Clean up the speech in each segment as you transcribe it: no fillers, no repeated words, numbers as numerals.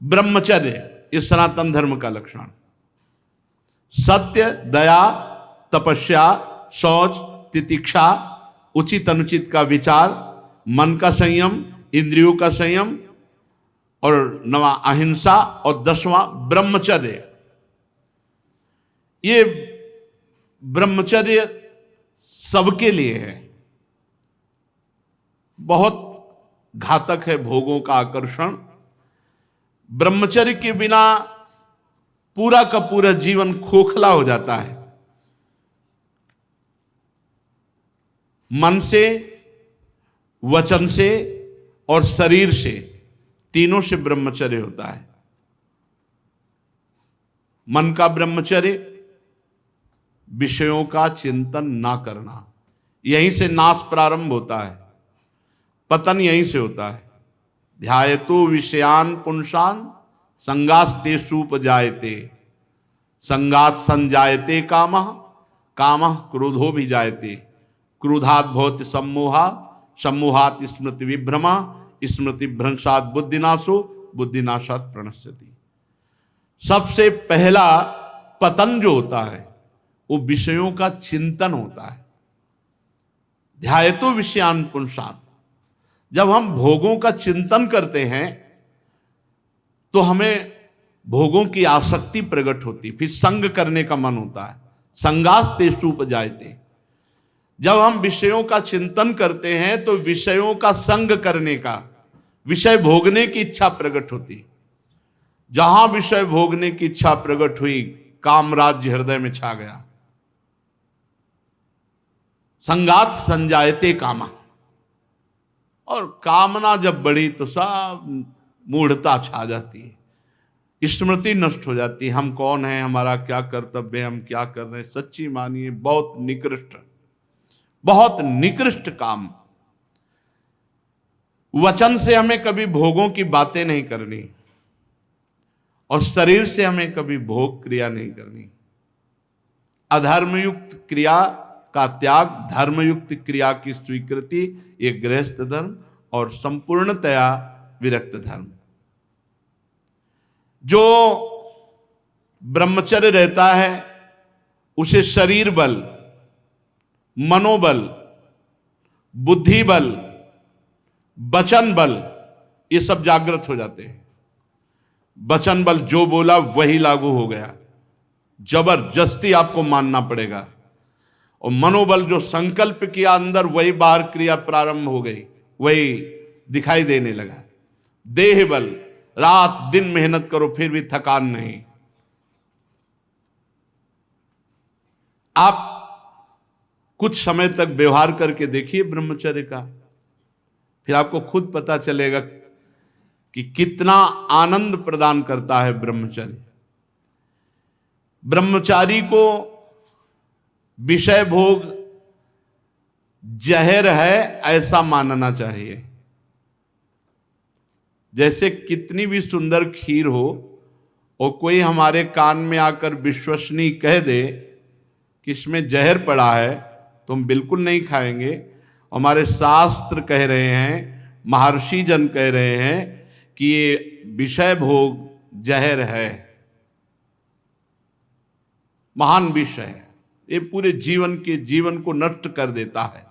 ब्रह्मचर्य इस सनातन धर्म का लक्षण। सत्य, दया, तपस्या, शौच, तितिक्षा, उचित अनुचित का विचार, मन का संयम, इंद्रियों का संयम, और 9वां अहिंसा, और 10वां ब्रह्मचर्य। ये ब्रह्मचर्य सबके लिए है। बहुत घातक है भोगों का आकर्षण। ब्रह्मचर्य के बिना पूरा का पूरा जीवन खोखला हो जाता है। मन से, वचन से और शरीर से, तीनों से ब्रह्मचर्य होता है। मन का ब्रह्मचर्य, विषयों का चिंतन ना करना। यहीं से नाश प्रारंभ होता है, पतन यहीं से होता है। ध्यायतो विषयान पुंसान संगास्तेषुपजायते, संगात संजायते कामः, कामः क्रोधो भी जायते, क्रोधात् भवति सम्मोहा, सम्मोहात् स्मृति विभ्रमा, स्मृति भ्रंशात् बुद्धिनाशो, बुद्धिनाशात् प्रणश्यति। सबसे पहला पतन जो होता है वो विषयों का चिंतन होता है। ध्यायतो विषयान पुंसान, जब हम भोगों का चिंतन करते हैं तो हमें भोगों की आसक्ति प्रकट होती, फिर संग करने का मन होता है। संगास्तेषुपजायते, जब हम विषयों का चिंतन करते हैं तो विषयों का संग करने का, विषय भोगने की इच्छा प्रकट होती। जहां विषय भोगने की इच्छा प्रकट हुई, काम राज्य हृदय में छा गया। संगात संजायते कामा, और कामना जब बढ़ी तो सब मूढ़ता छा जाती है, स्मृति नष्ट हो जाती है। हम कौन हैं, हमारा क्या कर्तव्य है, हम क्या कर रहे हैं। सच्ची मानिए बहुत निकृष्ट, बहुत निकृष्ट काम। वचन से हमें कभी भोगों की बातें नहीं करनी, और शरीर से हमें कभी भोग क्रिया नहीं करनी। अधर्मयुक्त क्रिया का त्याग, धर्मयुक्त क्रिया की स्वीकृति, ये गृहस्थ धर्म और संपूर्णतया विरक्त धर्म। जो ब्रह्मचर्य रहता है उसे शरीर बल, मनोबल, बुद्धि बल, वचन बल, ये सब जागृत हो जाते हैं। वचन बल, जो बोला वही लागू हो गया, जबरदस्ती आपको मानना पड़ेगा। और मनोबल, जो संकल्प किया अंदर वही बाहर क्रिया प्रारंभ हो गई, वही दिखाई देने लगा। देह बल, रात दिन मेहनत करो फिर भी थकान नहीं। आप कुछ समय तक व्यवहार करके देखिए ब्रह्मचर्य का, फिर आपको खुद पता चलेगा कि कितना आनंद प्रदान करता है ब्रह्मचर्य। ब्रह्मचारी को विषय भोग जहर है ऐसा मानना चाहिए। जैसे कितनी भी सुंदर खीर हो और कोई हमारे कान में आकर विश्वसनीय कह दे कि इसमें जहर पड़ा है तो हम बिल्कुल नहीं खाएंगे। हमारे शास्त्र कह रहे हैं, महर्षि जन कह रहे हैं कि ये विषय भोग जहर है, महान विष है, ये पूरे जीवन को नष्ट कर देता है।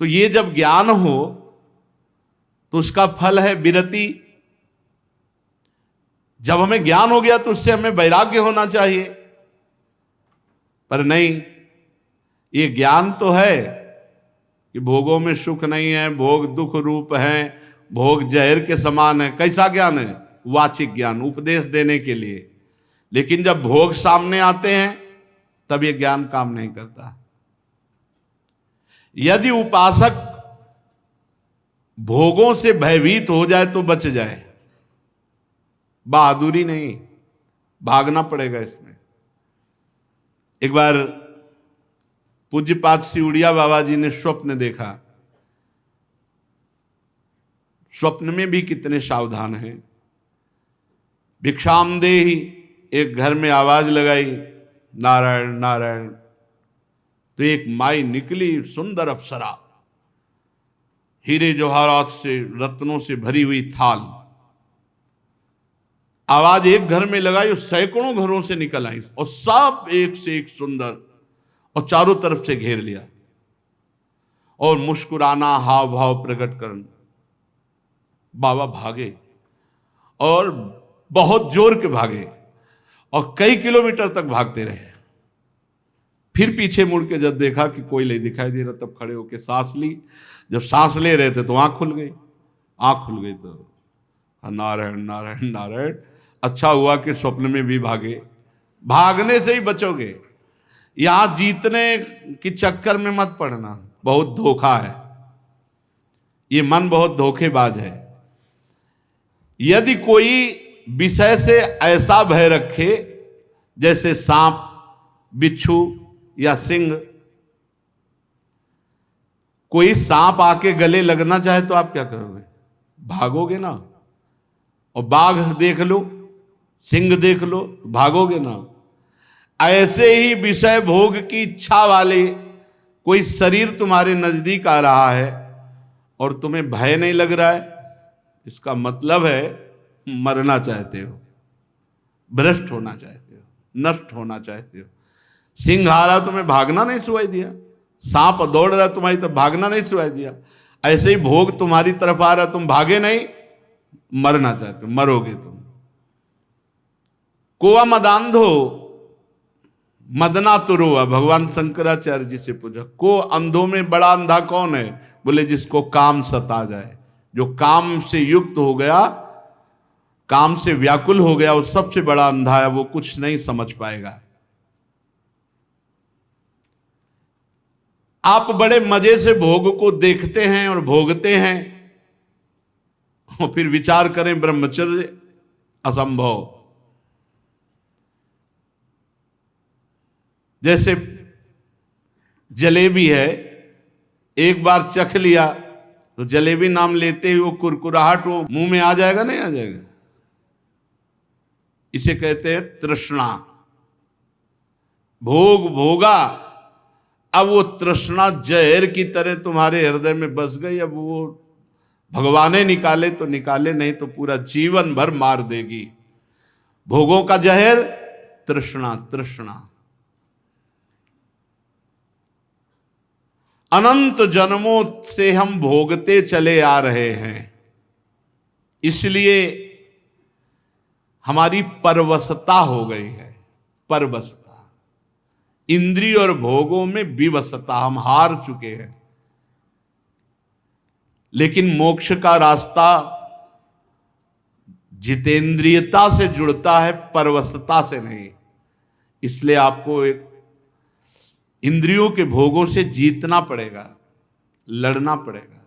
तो ये जब ज्ञान हो तो उसका फल है विरति। जब हमें ज्ञान हो गया तो उससे हमें वैराग्य होना चाहिए, पर नहीं। ये ज्ञान तो है कि भोगों में सुख नहीं है, भोग दुख रूप है, भोग जहर के समान है। कैसा ज्ञान है? वाचिक ज्ञान, उपदेश देने के लिए। लेकिन जब भोग सामने आते हैं तब ये ज्ञान काम नहीं करता। यदि उपासक भोगों से भयभीत हो जाए तो बच जाए, बहादुरी नहीं, भागना पड़ेगा इसमें। एक बार पूज्यपाद सिउड़िया बाबा जी ने स्वप्न देखा। स्वप्न में भी कितने सावधान हैं। भिक्षाम देहि, एक घर में आवाज लगाई, नारायण नारायण। तो एक माई निकली, सुंदर अप्सरा, हीरे जवाहरात से, रत्नों से भरी हुई थाल, आवाज एक घर में लगाई और सैकड़ों घरों से निकल आई और सब एक से एक सुंदर, और चारों तरफ से घेर लिया और मुस्कुराना, हाव भाव प्रकट करना। बाबा भागे और बहुत जोर के भागे और कई किलोमीटर तक भागते रहे। फिर पीछे मुड़ के जब देखा कि कोई नहीं दिखाई दे रहा, तब खड़े होकर सांस ली। जब सांस ले रहे थे तो आंख खुल गई। आंख खुल गई तो नारायण नारायण नारायण। अच्छा हुआ कि स्वप्न में भी भागे। भागने से ही बचोगे, यहां जीतने की चक्कर में मत पड़ना, बहुत धोखा है। ये मन बहुत धोखेबाज है। यदि कोई विषय से ऐसा भय रखे जैसे सांप, बिच्छू या सिंह, कोई सांप आके गले लगना चाहे तो आप क्या करोगे? भागोगे ना। और बाघ देख लो, सिंह देख लो, भागोगे ना। ऐसे ही विषय भोग की इच्छा वाले कोई शरीर तुम्हारे नजदीक आ रहा है और तुम्हें भय नहीं लग रहा है, इसका मतलब है मरना चाहते हो, भ्रष्ट होना चाहते हो, नष्ट होना चाहते हो। सिंह आ रहा तुम्हें भागना नहीं सुनाई दिया, सांप दौड़ रहा तुम्हारी तरफ भागना नहीं सुनाई दिया। ऐसे ही भोग तुम्हारी तरफ आ रहा, तुम भागे नहीं, मरना चाहते हो, मरोगे तुम। कोआ मदांधो मदना तुरुआ, भगवान शंकराचार्य जी से पूछा, को अंधों में बड़ा अंधा कौन है? बोले जिसको काम सता जाए, जो काम से युक्त हो गया, काम से व्याकुल हो गया, वो सबसे बड़ा अंधा है, वो कुछ नहीं समझ पाएगा। आप बड़े मजे से भोग को देखते हैं और भोगते हैं और फिर विचार करें ब्रह्मचर्य असंभव। जैसे जलेबी है, एक बार चख लिया तो जलेबी नाम लेते ही वो कुरकुराहट वो मुंह में आ जाएगा, नहीं आ जाएगा? इसे कहते हैं तृष्णा। भोग भोगा, अब वो तृष्णा जहर की तरह तुम्हारे हृदय में बस गई। अब वो भगवाने निकाले तो निकाले, नहीं तो पूरा जीवन भर मार देगी। भोगों का जहर तृष्णा। तृष्णा अनंत जन्मों से हम भोगते चले आ रहे हैं, इसलिए हमारी परवशता हो गई है। परवशता, इंद्रिय और भोगों में विवशता, हम हार चुके हैं। लेकिन मोक्ष का रास्ता जितेंद्रियता से जुड़ता है, परवशता से नहीं। इसलिए आपको एक इंद्रियों के भोगों से जीतना पड़ेगा, लड़ना पड़ेगा।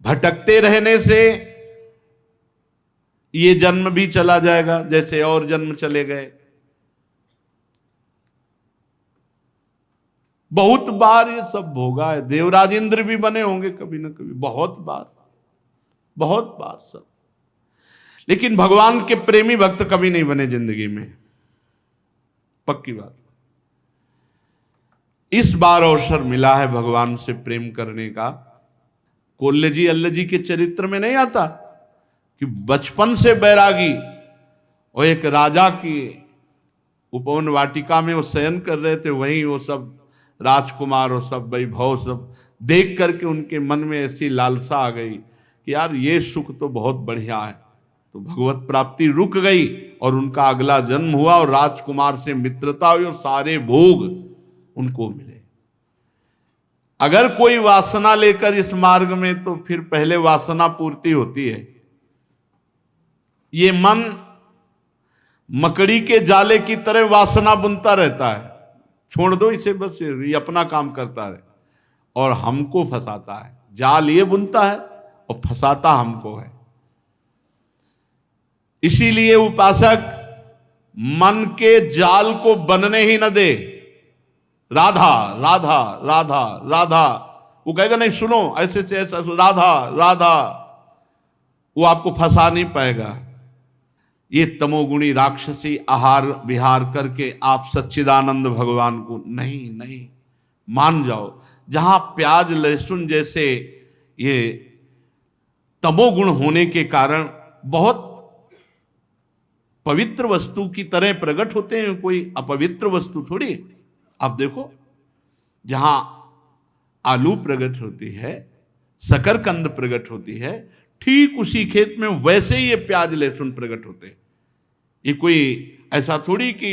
भटकते रहने से ये जन्म भी चला जाएगा, जैसे और जन्म चले गए। बहुत बार ये सब भोगा है। देवराज इंद्र भी बने होंगे कभी ना कभी, बहुत बार, बहुत बार सब। लेकिन भगवान के प्रेमी भक्त कभी नहीं बने जिंदगी में, पक्की बात। इस बार अवसर मिला है भगवान से प्रेम करने का। कोल्ले जी अल्ल जी के चरित्र में नहीं आता कि बचपन से बैरागी और एक राजा की उपवन वाटिका में वो शयन कर रहे थे, वहीं वो सब राजकुमार और सब वैभव सब देख करके उनके मन में ऐसी लालसा आ गई कि यार ये सुख तो बहुत बढ़िया है। तो भगवत प्राप्ति रुक गई और उनका अगला जन्म हुआ और राजकुमार से मित्रता हुई और सारे भोग उनको मिले। अगर कोई वासना लेकर इस मार्ग में, तो फिर पहले वासना पूर्ति होती है। ये मन मकड़ी के जाले की तरह वासना बुनता रहता है, छोड़ दो इसे, बस ये अपना काम करता रहे और हमको फंसाता है। जाल ये बुनता है और फंसाता हमको है। इसीलिए उपासक मन के जाल को बनने ही न दे। राधा राधा राधा राधा, वो कहेगा नहीं सुनो ऐसे से ऐसा, राधा राधा, वो आपको फंसा नहीं पाएगा। ये तमोगुणी राक्षसी आहार विहार करके आप सच्चिदानंद भगवान को नहीं नहीं मान जाओ। जहां प्याज लहसुन जैसे ये तमोगुण होने के कारण बहुत पवित्र वस्तु की तरह प्रकट होते हैं, कोई अपवित्र वस्तु थोड़ी। आप देखो, जहां आलू प्रकट होती है, शकरकंद प्रकट होती है, ठीक उसी खेत में वैसे ही ये प्याज लहसुन प्रकट होते हैं। ये कोई ऐसा थोड़ी कि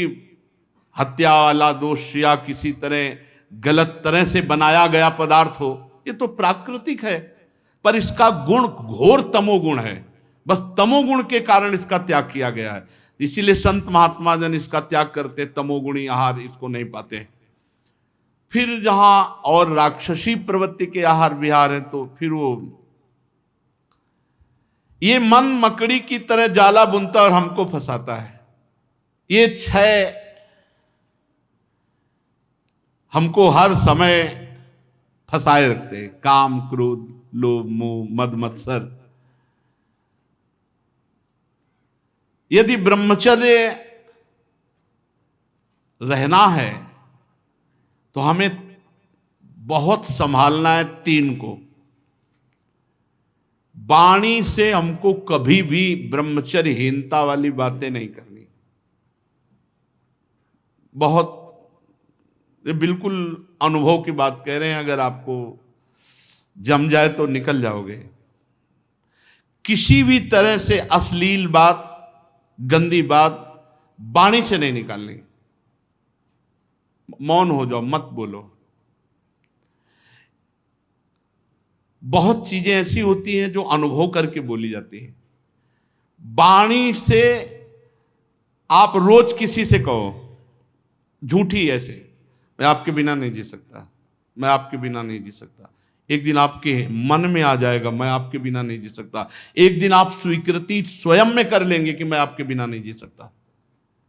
हत्या वाला दोष या किसी तरह गलत तरह से बनाया गया पदार्थ हो। ये तो प्राकृतिक है, पर इसका गुण घोर तमोगुण है। बस तमोगुण के कारण इसका त्याग किया गया है। इसीलिए संत महात्मा जन इसका त्याग करते, तमोगुणी आहार इसको नहीं पाते। फिर जहां और राक्षसी प्रवृत्ति के आहार विहार है, तो फिर वो ये मन मकड़ी की तरह जाला बुनता और हमको फंसाता है। ये छह हमको हर समय फंसाए रखते हैं, काम क्रोध लोभ मोह मद मत्सर। यदि ब्रह्मचर्य रहना है तो हमें बहुत संभालना है तीन को। वाणी से हमको कभी भी ब्रह्मचर्यहीनता वाली बातें नहीं करनी। बहुत, ये बिल्कुल अनुभव की बात कह रहे हैं, अगर आपको जम जाए तो निकल जाओगे। किसी भी तरह से अश्लील बात, गंदी बात वाणी से नहीं निकालनी। मौन हो जाओ, मत बोलो। बहुत चीजें ऐसी होती हैं जो अनुभव करके बोली जाती हैं। वाणी से आप रोज किसी से कहो झूठी, ऐसे मैं आपके बिना नहीं जी सकता, मैं आपके बिना नहीं जी सकता। एक दिन आपके मन में आ जाएगा मैं आपके बिना नहीं जी सकता। एक दिन आप स्वीकृति स्वयं में कर लेंगे कि मैं आपके बिना नहीं जी सकता।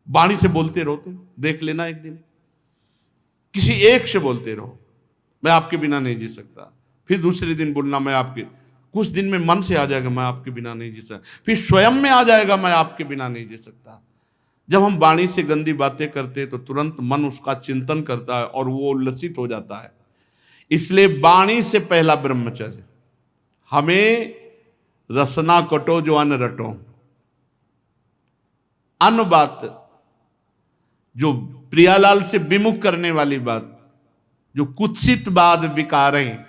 वाणी से बोलते रहो, तुम देख लेना, एक दिन किसी एक से बोलते रहो मैं आपके बिना नहीं जी सकता। फिर दूसरे दिन बोलना मैं आपके, कुछ दिन में मन से आ जाएगा मैं आपके बिना नहीं जी सकता। फिर स्वयं में आ जाएगा मैं आपके बिना नहीं जी सकता। जब हम वाणी से गंदी बातें करते हैं तो तुरंत मन उसका चिंतन करता है और वो उल्लसित हो जाता है। इसलिए वाणी से पहला ब्रह्मचर्य। हमें रसना कटो जो अन्न रटो। अन्न बात जो प्रियालाल से विमुख करने वाली बात, जो कुत्सित बात विकारें,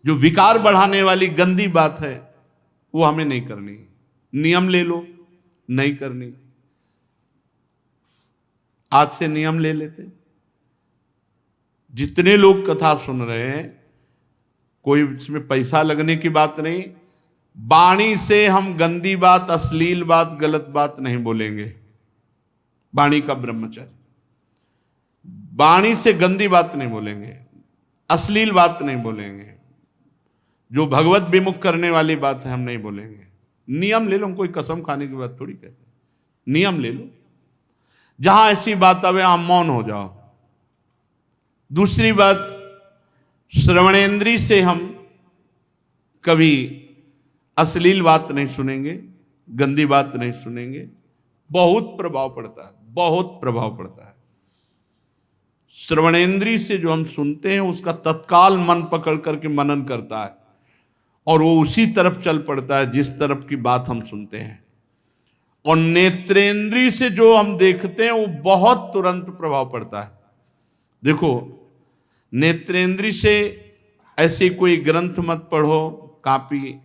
जो विकार बढ़ाने वाली गंदी बात है, वो हमें नहीं करनी। नियम ले लो, नहीं करनी। आज से नियम ले लेते। जितने लोग कथा सुन रहे हैं, कोई इसमें पैसा लगने की बात नहीं। वाणी से हम गंदी बात, अश्लील बात, गलत बात नहीं बोलेंगे। वाणी का ब्रह्मचर्य। वाणी से गंदी बात नहीं बोलेंगे, अश्लील बात नहीं बोलेंगे, जो भगवत विमुख करने वाली बात है हम नहीं बोलेंगे। नियम ले लो, कोई कसम खाने की बात थोड़ी कहते। नियम ले लो, जहां ऐसी बात आवे वहां मौन हो जाओ। दूसरी बात, श्रवणेंद्री से हम कभी अश्लील बात नहीं सुनेंगे, गंदी बात नहीं सुनेंगे। बहुत प्रभाव पड़ता है, बहुत प्रभाव पड़ता है। श्रवणेंद्री से जो हम सुनते हैं उसका तत्काल मन पकड़ करके मनन करता है और वो उसी तरफ चल पड़ता है जिस तरफ की बात हम सुनते हैं। और नेत्रेंद्री से जो हम देखते हैं वो बहुत तुरंत प्रभाव पड़ता है। देखो, नेत्रेंद्री से ऐसी कोई ग्रंथ मत पढ़ो, कॉपी,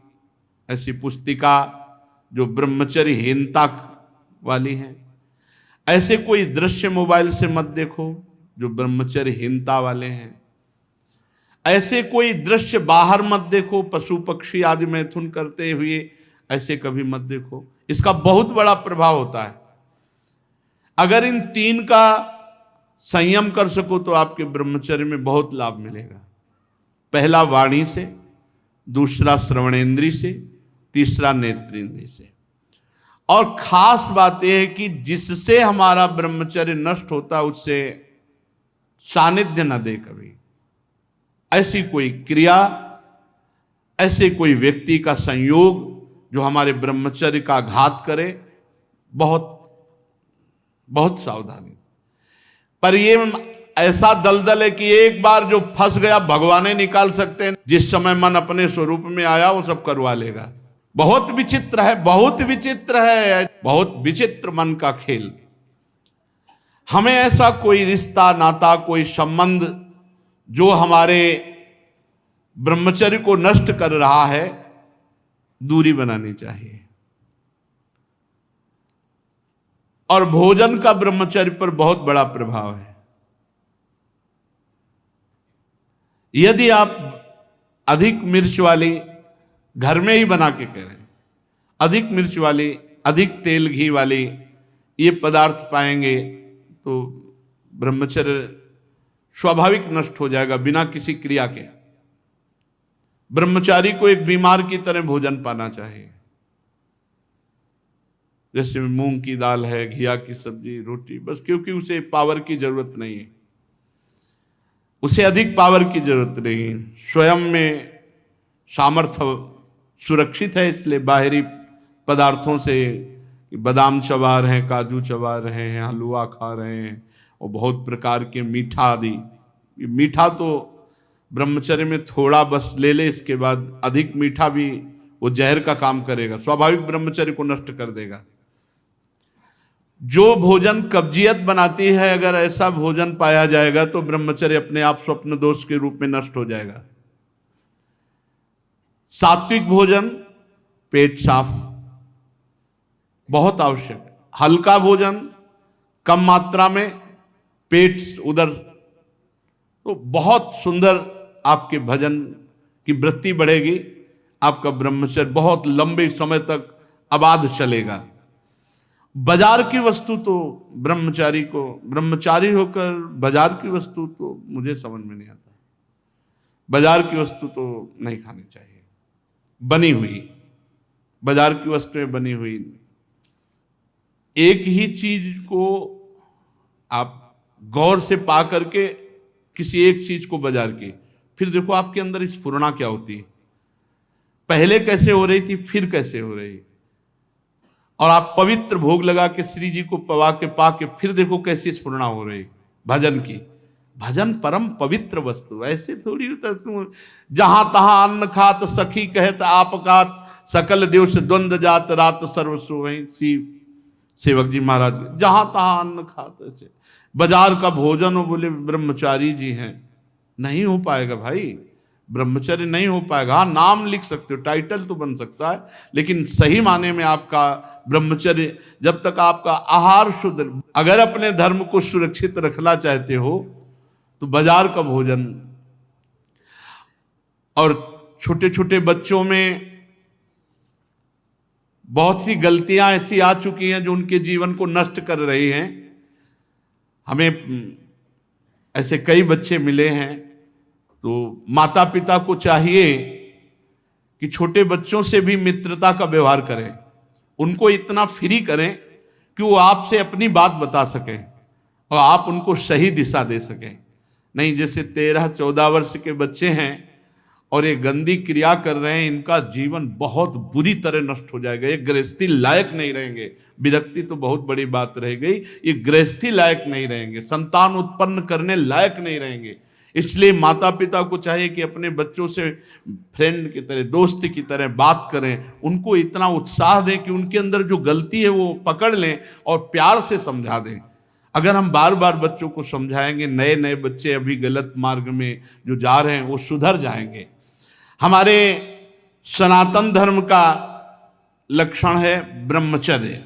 ऐसी पुस्तिका जो ब्रह्मचर्यहीनता वाली है। ऐसे कोई दृश्य मोबाइल से मत देखो जो ब्रह्मचर्यहीनता वाले हैं। ऐसे कोई दृश्य बाहर मत देखो, पशु पक्षी आदि मैथुन करते हुए ऐसे कभी मत देखो। इसका बहुत बड़ा प्रभाव होता है। अगर इन तीन का संयम कर सको तो आपके ब्रह्मचर्य में बहुत लाभ मिलेगा। पहला वाणी से, दूसरा श्रवणेंद्री से, तीसरा नेत्रेंद्री से। और खास बात यह है कि जिससे हमारा ब्रह्मचर्य नष्ट होता है उससे सानिध्य न दे कभी। ऐसी कोई क्रिया, ऐसे कोई व्यक्ति का संयोग जो हमारे ब्रह्मचर्य का घात करे, बहुत बहुत सावधानी। पर ये ऐसा दलदल है कि एक बार जो फंस गया भगवान ही निकाल सकते हैं। जिस समय मन अपने स्वरूप में आया वो सब करवा लेगा। बहुत विचित्र है, बहुत विचित्र है, बहुत विचित्र मन का खेल। हमें ऐसा कोई रिश्ता नाता, कोई संबंध जो हमारे ब्रह्मचर्य को नष्ट कर रहा है, दूरी बनानी चाहिए। और भोजन का ब्रह्मचर्य पर बहुत बड़ा प्रभाव है। यदि आप अधिक मिर्च वाली घर में ही बना के करें, अधिक मिर्च वाली, अधिक तेल घी वाली ये पदार्थ पाएंगे तो ब्रह्मचर्य स्वाभाविक नष्ट हो जाएगा बिना किसी क्रिया के। ब्रह्मचारी को एक बीमार की तरह भोजन पाना चाहिए। जैसे मूंग की दाल है, घिया की सब्जी, रोटी, बस क्योंकि उसे पावर की जरूरत नहीं है, उसे अधिक पावर की जरूरत नहीं है। स्वयं में सामर्थ्य सुरक्षित है, इसलिए बाहरी पदार्थों से बादाम चबा रहे हैं, काजू चबा रहे हैं, हलवा खा रहे हैं और बहुत प्रकार के मीठा आदि। मीठा तो ब्रह्मचर्य में थोड़ा बस ले ले, इसके बाद अधिक मीठा भी वो जहर का काम करेगा, स्वाभाविक ब्रह्मचर्य को नष्ट कर देगा। जो भोजन कब्जियत बनाती है, अगर ऐसा भोजन पाया जाएगा तो ब्रह्मचर्य अपने आप स्वप्न दोष के रूप में नष्ट हो जाएगा। सात्विक भोजन, पेट साफ, बहुत आवश्यक है। हल्का भोजन, कम मात्रा में, पेट उधर, तो बहुत सुंदर आपके भजन की वृत्ति बढ़ेगी। आपका ब्रह्मचर्य बहुत लंबे समय तक आबाद चलेगा। बाजार की वस्तु तो ब्रह्मचारी होकर बाजार की वस्तु तो मुझे समझ में नहीं आता। बाजार की वस्तु तो नहीं खानी चाहिए, बनी हुई, बाजार की वस्तुएं बनी हुई। एक ही चीज को आप गौर से पा करके किसी एक चीज को बाजार की, फिर देखो आपके अंदर स्फुरणा क्या होती है, पहले कैसे हो रही थी, फिर कैसे हो रही। और आप पवित्र भोग लगा के श्री जी को पवा के पा के फिर देखो कैसी स्फुरणा हो रही भजन की। भजन परम पवित्र वस्तु, ऐसे थोड़ी होता तुम जहां तहां अन्न खात सखी कहत आपकात सकल देव से द्वंद्व जात रात सर्व सोई। सेवक जी महाराज जहां तहां अन्न खात, ऐसे बाजार का भोजन हो, बोले ब्रह्मचारी जी हैं, नहीं हो पाएगा भाई, ब्रह्मचर्य नहीं हो पाएगा। हाँ, नाम लिख सकते हो, टाइटल तो बन सकता है, लेकिन सही माने में आपका ब्रह्मचर्य, जब तक आपका आहार शुद्ध, अगर अपने धर्म को सुरक्षित रखना चाहते हो तो बाजार का भोजन। और छोटे छोटे बच्चों में बहुत सी गलतियां ऐसी आ चुकी हैं जो उनके जीवन को नष्ट कर रही हैं। हमें ऐसे कई बच्चे मिले हैं, तो माता पिता को चाहिए कि छोटे बच्चों से भी मित्रता का व्यवहार करें, उनको इतना फ्री करें कि वो आपसे अपनी बात बता सकें और आप उनको सही दिशा दे सकें। नहीं, जैसे 13-14 वर्ष के बच्चे हैं और ये गंदी क्रिया कर रहे हैं, इनका जीवन बहुत बुरी तरह नष्ट हो जाएगा। ये गृहस्थी लायक नहीं रहेंगे। विरक्ति तो बहुत बड़ी बात रह गई, ये गृहस्थी लायक नहीं रहेंगे, संतान उत्पन्न करने लायक नहीं रहेंगे। इसलिए माता पिता को चाहिए कि अपने बच्चों से फ्रेंड की तरह, दोस्त की तरह बात करें, उनको इतना उत्साह दें कि उनके अंदर जो गलती है वो पकड़ लें और प्यार से समझा दें। अगर हम बार बार बच्चों को समझाएंगे, नए नए बच्चे अभी गलत मार्ग में जो जा रहे हैं वो सुधर जाएंगे। हमारे सनातन धर्म का लक्षण है ब्रह्मचर्य।